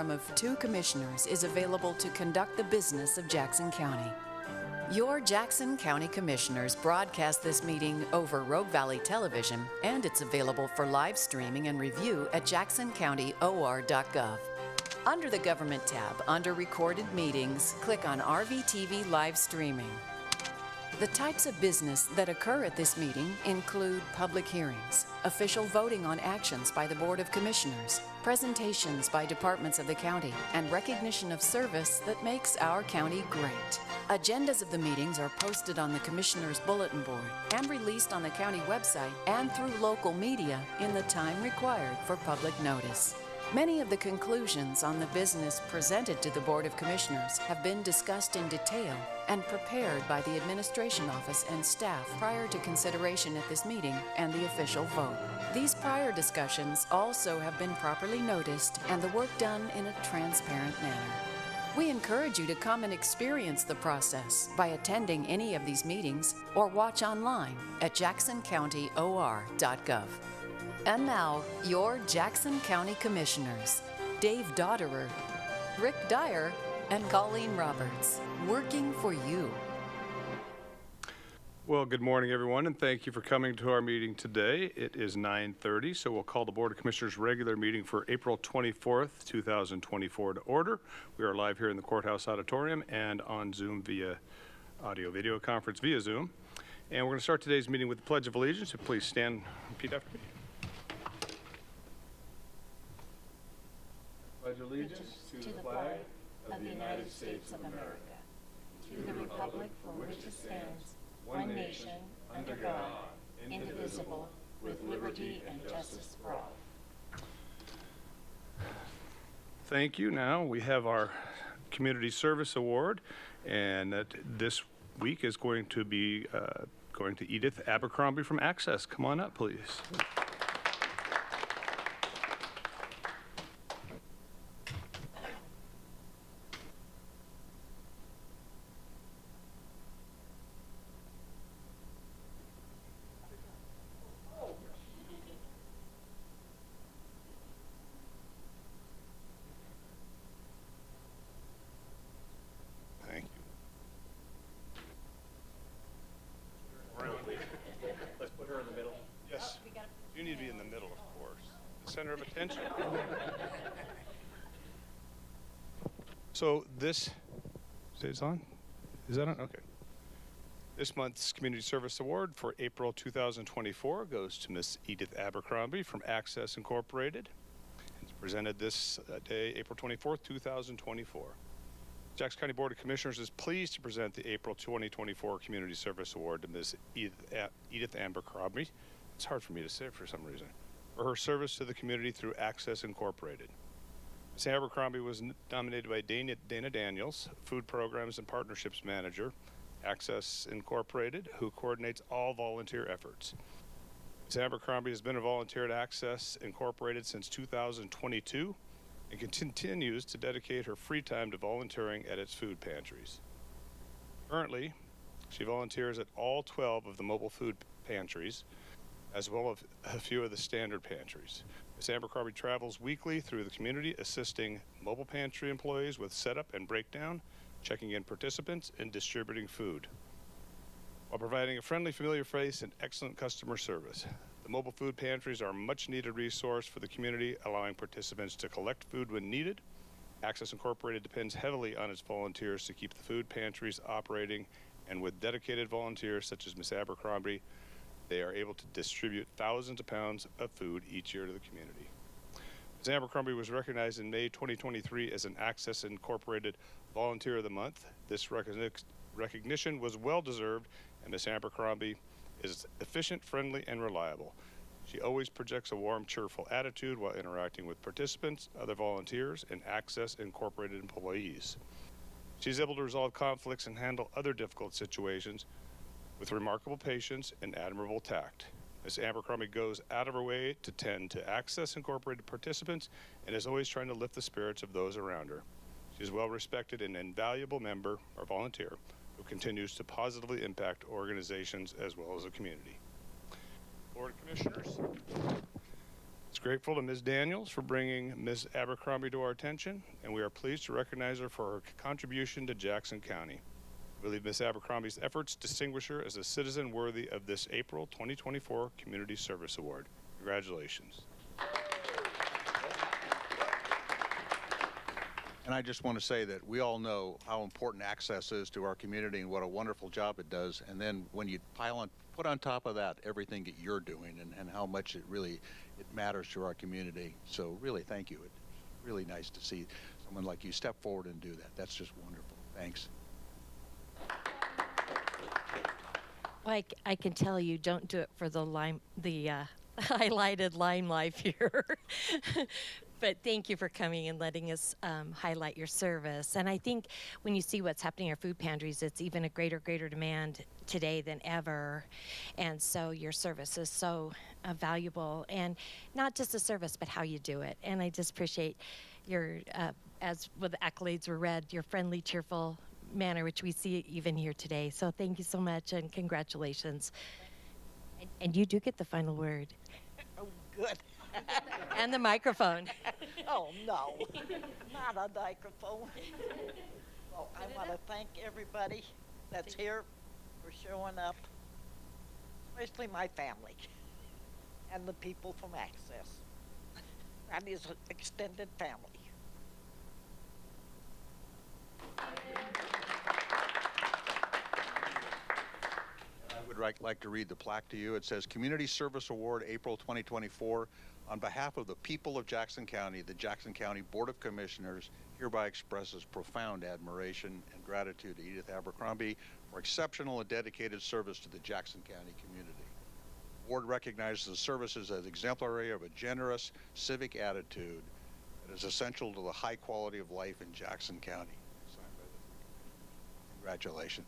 of 2 commissioners is available to conduct the business of Jackson County. Your Jackson County Commissioners broadcast this meeting over Rogue Valley Television, and it's available for live streaming and review at jacksoncountyor.gov. Under the Government tab, under Recorded Meetings, click on RVTV Live Streaming. The types of business that occur at this meeting include public hearings, official voting on actions by the Board of Commissioners, presentations by departments of the county, and recognition of service that makes our county great. Agendas of the meetings are posted on the Commissioners' Bulletin Board and released on the county website and through local media in the time required for public notice. Many of the conclusions on the business presented to the Board of Commissioners have been discussed in detail and prepared by the Administration Office and staff prior to consideration at this meeting and the official vote. These prior discussions also have been properly noticed and the work done in a transparent manner. We encourage you to come and experience the process by attending any of these meetings or watch online at jacksoncountyor.gov. And now, your Jackson County Commissioners, Dave Dotterer, Rick Dyer, and Colleen Roberts, working for you. Well, good morning, everyone, and thank you for coming to our meeting today. It is 9:30, so we'll call the Board of Commissioners regular meeting for April 24th, 2024 to order. We are live here in the Courthouse Auditorium and on Zoom via audio-video conference via Zoom. And we're going to start today's meeting with the Pledge of Allegiance, so please stand and repeat after me. Pledge allegiance to the flag of the United States of America, to the republic for which it stands, one nation, under God, indivisible, with liberty and justice for all. Thank you. Now we have our Community Service Award, and that this week is going to be going to Edith Abercrombie from Access. Come on up, please. Let's put her in the middle. Yes, you need to be in the middle, of course. The center of attention. So this, is on? Is that on? Okay. This month's Community Service Award for April 2024 goes to Miss Edith Abercrombie from Access Incorporated. It's presented this day, April 24th, 2024. Jackson County Board of Commissioners is pleased to present the April 2024 Community Service Award to Ms. Edith Abercrombie. It's hard for me to say for some reason. For her service to the community through Access Incorporated. Ms. Abercrombie was nominated by Dana Daniels, Food Programs and Partnerships Manager, Access Incorporated, who coordinates all volunteer efforts. Ms. Abercrombie has been a volunteer at Access Incorporated since 2022. And continues to dedicate her free time to volunteering at its food pantries. Currently, she volunteers at all 12 of the mobile food pantries, as well as a few of the standard pantries. Ms. Abercrombie travels weekly through the community, assisting mobile pantry employees with setup and breakdown, checking in participants, and distributing food, while providing a friendly, familiar face and excellent customer service. The mobile food pantries are a much-needed resource for the community, allowing participants to collect food when needed. Access Incorporated depends heavily on its volunteers to keep the food pantries operating, and with dedicated volunteers such as Ms. Abercrombie, they are able to distribute thousands of pounds of food each year to the community. Ms. Abercrombie was recognized in May 2023 as an Access Incorporated Volunteer of the Month. This recognition was well-deserved, and Ms. Abercrombie is efficient, friendly, and reliable. She always projects a warm, cheerful attitude while interacting with participants, other volunteers, and Access Incorporated employees. She's able to resolve conflicts and handle other difficult situations with remarkable patience and admirable tact. Ms. Abercrombie goes out of her way to tend to Access Incorporated participants and is always trying to lift the spirits of those around her. She is well respected and an invaluable member or volunteer who continues to positively impact organizations as well as the community. Board of Commissioners, It's grateful to Ms. Daniels for bringing Ms. Abercrombie to our attention, and we are pleased to recognize her for her contribution to Jackson County. We believe Ms. Abercrombie's efforts distinguish her as a citizen worthy of this April 2024 Community Service Award. Congratulations. And I just want to say that we all know how important access is to our community and what a wonderful job it does. And then when you put on top of that everything that you're doing and how much it matters to our community. So really, thank you. It's really nice to see someone like you step forward and do that. That's just wonderful. Thanks. Like I can tell you, don't do it for the highlighted lime life here. But thank you for coming and letting us highlight your service. And I think when you see what's happening in our food pantries, it's even a greater demand today than ever. And so your service is so valuable, and not just the service, but how you do it. And I just appreciate your, as with the accolades were read, your friendly, cheerful manner, which we see even here today. So thank you so much, and congratulations. And you do get the final word. Oh, good. And the microphone. Oh, no, not a microphone. Well, I want to thank everybody that's here for showing up, especially my family and the people from Access. That is an extended family. I would like to read the plaque to you. It says, Community Service Award, April 2024. On behalf of the people of Jackson County, the Jackson County Board of Commissioners hereby expresses profound admiration and gratitude to Edith Abercrombie for exceptional and dedicated service to the Jackson County community. The board recognizes the services as exemplary of a generous civic attitude that is essential to the high quality of life in Jackson County. Congratulations.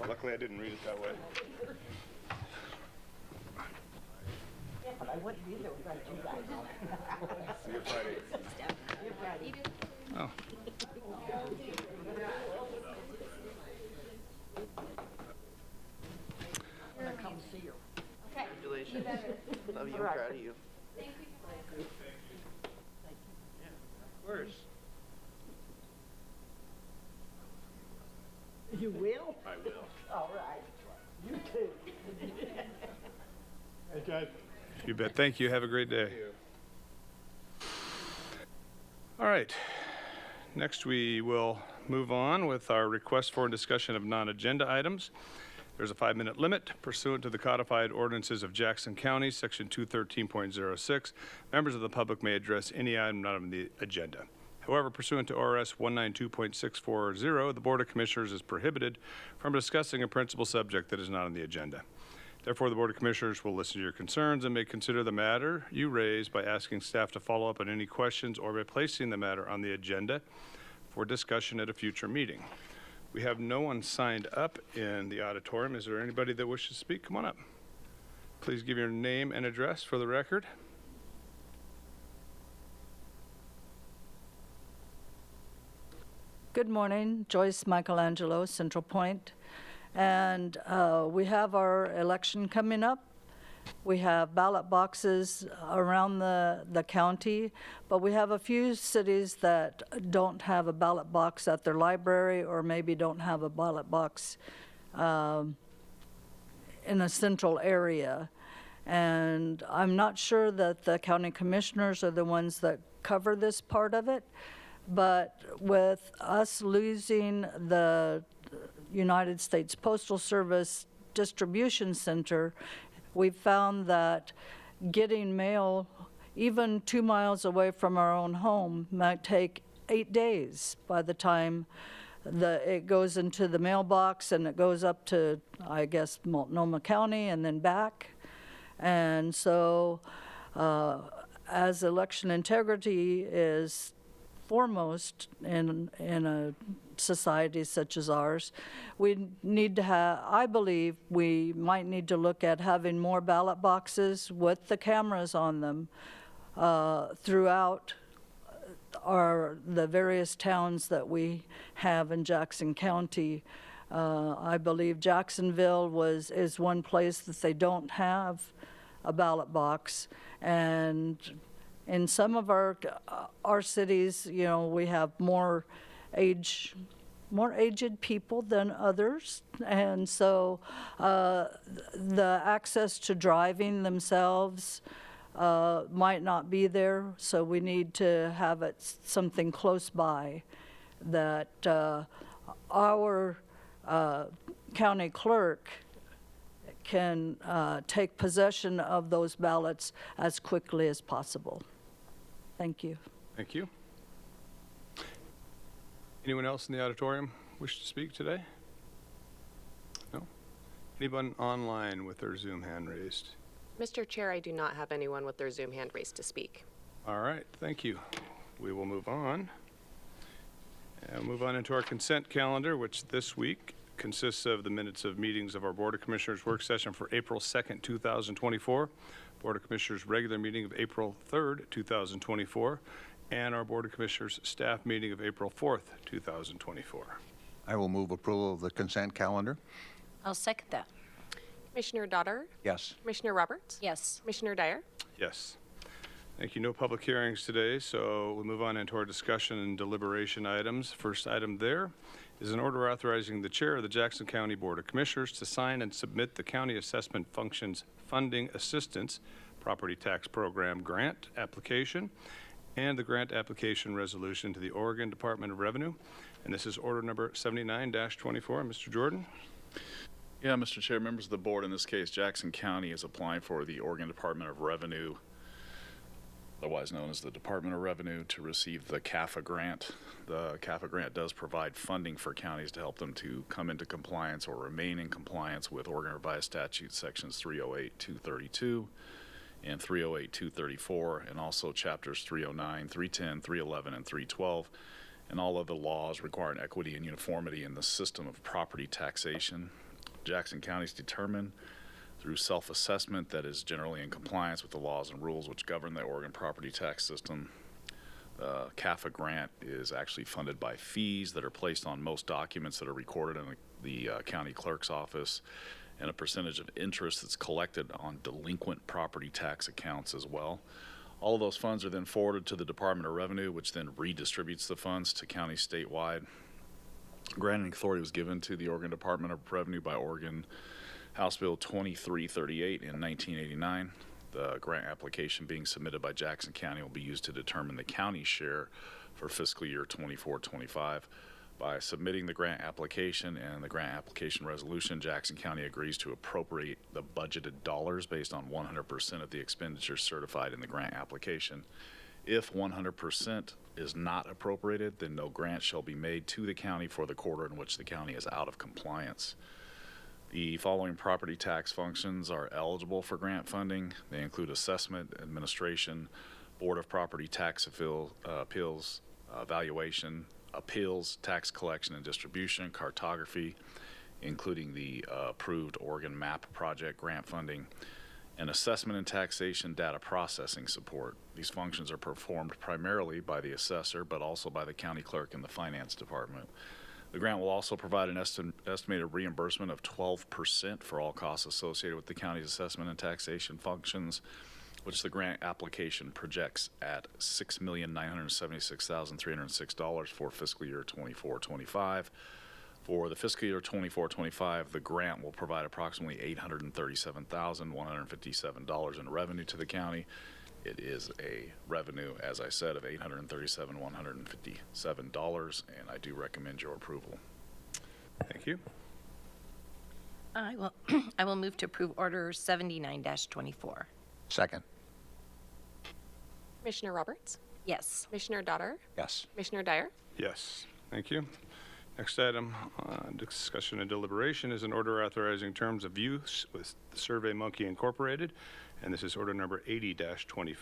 Luckily, I didn't read it that way. But I wouldn't be there without you guys. See you Friday. You're ready. Oh. I'm going to come see you. Congratulations. Love you. I'm proud of you. Where's? You will? I will. All right. You too. Hey, guys. You bet. Thank you. Have a great day. All right. Next, we will move on with our request for discussion of non-agenda items. There's a 5-minute limit pursuant to the codified ordinances of Jackson County, Section 213.06. Members of the public may address any item not on the agenda. However, pursuant to ORS 192.640, the Board of Commissioners is prohibited from discussing a principal subject that is not on the agenda. Therefore, the Board of Commissioners will listen to your concerns and may consider the matter you raise by asking staff to follow up on any questions or by placing the matter on the agenda for discussion at a future meeting. We have no one signed up in the auditorium. Is there anybody that wishes to speak? Come on up. Please give your name and address for the record. Good morning, Joyce Michelangelo, Central Point. And we have our election coming up. We have ballot boxes around the county, but we have a few cities that don't have a ballot box at their library, or maybe don't have a ballot box in a central area. And I'm not sure that the county commissioners are the ones that cover this part of it. But with us losing the United States Postal Service distribution center, we found that getting mail even 2 miles away from our own home might take 8 days by the time it goes into the mailbox and it goes up to, I guess, Multnomah County and then back. And so as election integrity is foremost in a society such as ours, we need to have, I believe we might need to look at having more ballot boxes with the cameras on them throughout the various towns that we have in Jackson County. I believe Jacksonville is one place that they don't have a ballot box, and in some of our cities, you know, we have more aged people than others, and so the access to driving themselves might not be there, so we need to have it something close by that our county clerk can take possession of those ballots as quickly as possible. Thank you. Thank you. Anyone else in the auditorium wish to speak today? No? Anyone online with their Zoom hand raised? Mr. Chair, I do not have anyone with their Zoom hand raised to speak. All right, thank you. We will move on. And move on into our consent calendar, which this week consists of the minutes of meetings of our Board of Commissioners work session for April 2nd, 2024, Board of Commissioners regular meeting of April 3rd, 2024, and our Board of Commissioners staff meeting of April 4th, 2024. I will move approval of the consent calendar. I'll second that. Commissioner Dotter? Yes. Commissioner Roberts? Yes. Commissioner Dyer? Yes. Thank you. No public hearings today, so we'll move on into our discussion and deliberation items. First item there is an order authorizing the chair of the Jackson County Board of Commissioners to sign and submit the County Assessment Functions Funding Assistance Property Tax Program grant application and the grant application resolution to the Oregon Department of Revenue. And this is order number 79-24. Mr. Jordan? Yeah, Mr. Chair, members of the board, in this case, Jackson County is applying for the Oregon Department of Revenue, otherwise known as the Department of Revenue, to receive the CAFA grant. The CAFA grant does provide funding for counties to help them to come into compliance or remain in compliance with Oregon Revised Statute sections 308-232 and 308-234, and also chapters 309, 310, 311, and 312, and all other laws requiring equity and uniformity in the system of property taxation. Jackson County is determined through self-assessment that is generally in compliance with the laws and rules which govern the Oregon property tax system. The CAFA grant is actually funded by fees that are placed on most documents that are recorded in the county clerk's office, and a percentage of interest that's collected on delinquent property tax accounts as well. All of those funds are then forwarded to the Department of Revenue, which then redistributes the funds to counties statewide. Granting authority was given to the Oregon Department of Revenue by Oregon House Bill 2338 in 1989. The grant application being submitted by Jackson County will be used to determine the county's share for fiscal year 24-25. By submitting the grant application and the grant application resolution, Jackson County agrees to appropriate the budgeted dollars based on 100% of the expenditures certified in the grant application. If 100% is not appropriated, then no grant shall be made to the county for the quarter in which the county is out of compliance. The following property tax functions are eligible for grant funding. They include assessment, administration, Board of Property Tax Appeals, valuation, appeals, tax collection and distribution, cartography, including the approved Oregon MAP project grant funding, and assessment and taxation data processing support. These functions are performed primarily by the assessor, but also by the county clerk and the finance department. The grant will also provide an estimated reimbursement of 12% for all costs associated with the county's assessment and taxation functions, which the grant application projects at $6,976,306 for fiscal year 24-25. For the fiscal year 24-25, the grant will provide approximately $837,157 in revenue to the county. It is a revenue, as I said, of $837,157, and I do recommend your approval. Thank you. I will move to approve order 79-24. Second. Commissioner Roberts? Yes. Commissioner Daughter? Yes. Commissioner Dyer? Yes, thank you. Next item, discussion and deliberation is an order authorizing terms of use with SurveyMonkey Incorporated, and this is order number 80-24.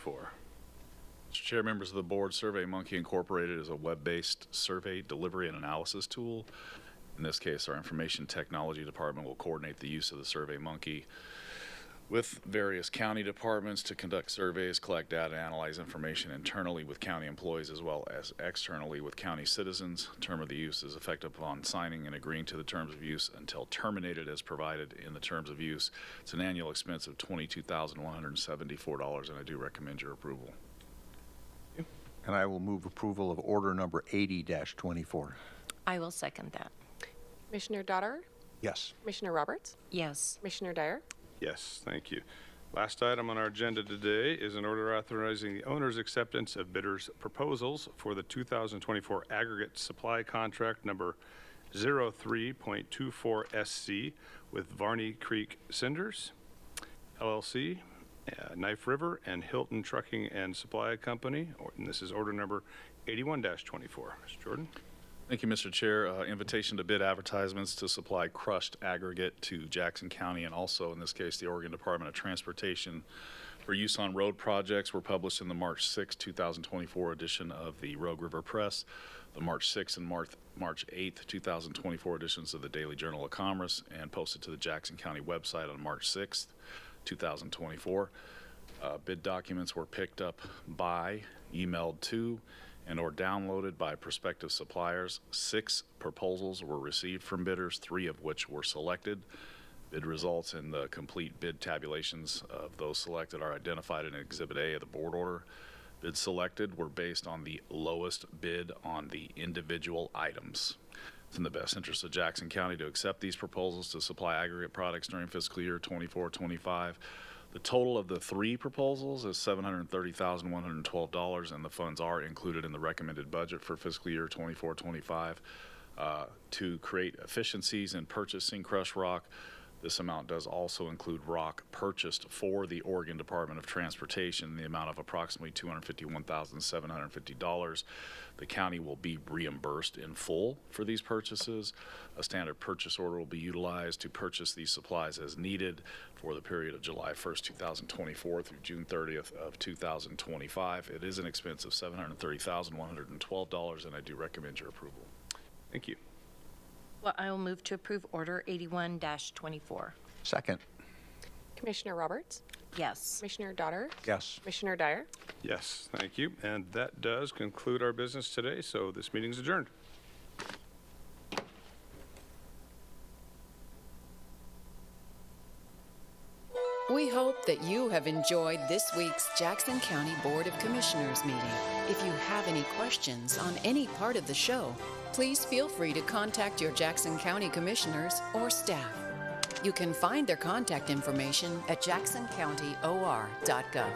Mr. Chair, members of the board, SurveyMonkey Incorporated is a web-based survey delivery and analysis tool. In this case, our information technology department will coordinate the use of the SurveyMonkey with various county departments to conduct surveys, collect data, and analyze information internally with county employees as well as externally with county citizens. Term of the use is effective upon signing and agreeing to the terms of use until terminated as provided in the terms of use. It's an annual expense of $22,174, and I do recommend your approval. And I will move approval of order number 80-24. I will second that. Commissioner Daughter? Yes. Commissioner Roberts? Yes. Commissioner Dyer? Yes, thank you. Last item on our agenda today is an order authorizing the owner's acceptance of bidders' proposals for the 2024 aggregate supply contract number 03.24SC with Varney Creek Cinders, LLC, Knife River, and Hilton Trucking and Supply Company. And this is order number 81-24. Mr. Jordan? Thank you, Mr. Chair. Invitation to bid advertisements to supply crushed aggregate to Jackson County and also, in this case, the Oregon Department of Transportation for use on road projects were published in the March 6, 2024 edition of the Rogue River Press, the March 6 and March 8, 2024 editions of the Daily Journal of Commerce, and posted to the Jackson County website on March 6, 2024. Bid documents were picked up by, emailed to, and or downloaded by prospective suppliers. 6 proposals were received from bidders, 3 of which were selected. Bid results and the complete bid tabulations of those selected are identified in Exhibit A of the board order. Bids selected were based on the lowest bid on the individual items. It's in the best interest of Jackson County to accept these proposals to supply aggregate products during fiscal year 24-25. The total of the 3 proposals is $730,112, and the funds are included in the recommended budget for fiscal year 24-25. To create efficiencies in purchasing crushed rock, this amount does also include rock purchased for the Oregon Department of Transportation in the amount of approximately $251,750. The county will be reimbursed in full for these purchases. A standard purchase order will be utilized to purchase these supplies as needed for the period of July 1st, 2024 through June 30th of 2025. It is an expense of $730,112, and I do recommend your approval. Thank you. Well, I will move to approve Order 81-24. Second. Commissioner Roberts? Yes. Commissioner Daughter? Yes. Commissioner Dyer? Yes, thank you. And that does conclude our business today, so this meeting's adjourned. We hope that you have enjoyed this week's Jackson County Board of Commissioners meeting. If you have any questions on any part of the show, please feel free to contact your Jackson County Commissioners or staff. You can find their contact information at jacksoncountyor.gov.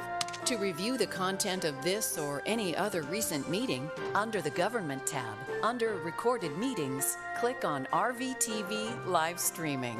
To review the content of this or any other recent meeting, under the Government tab, under Recorded Meetings, click on RVTV Live Streaming.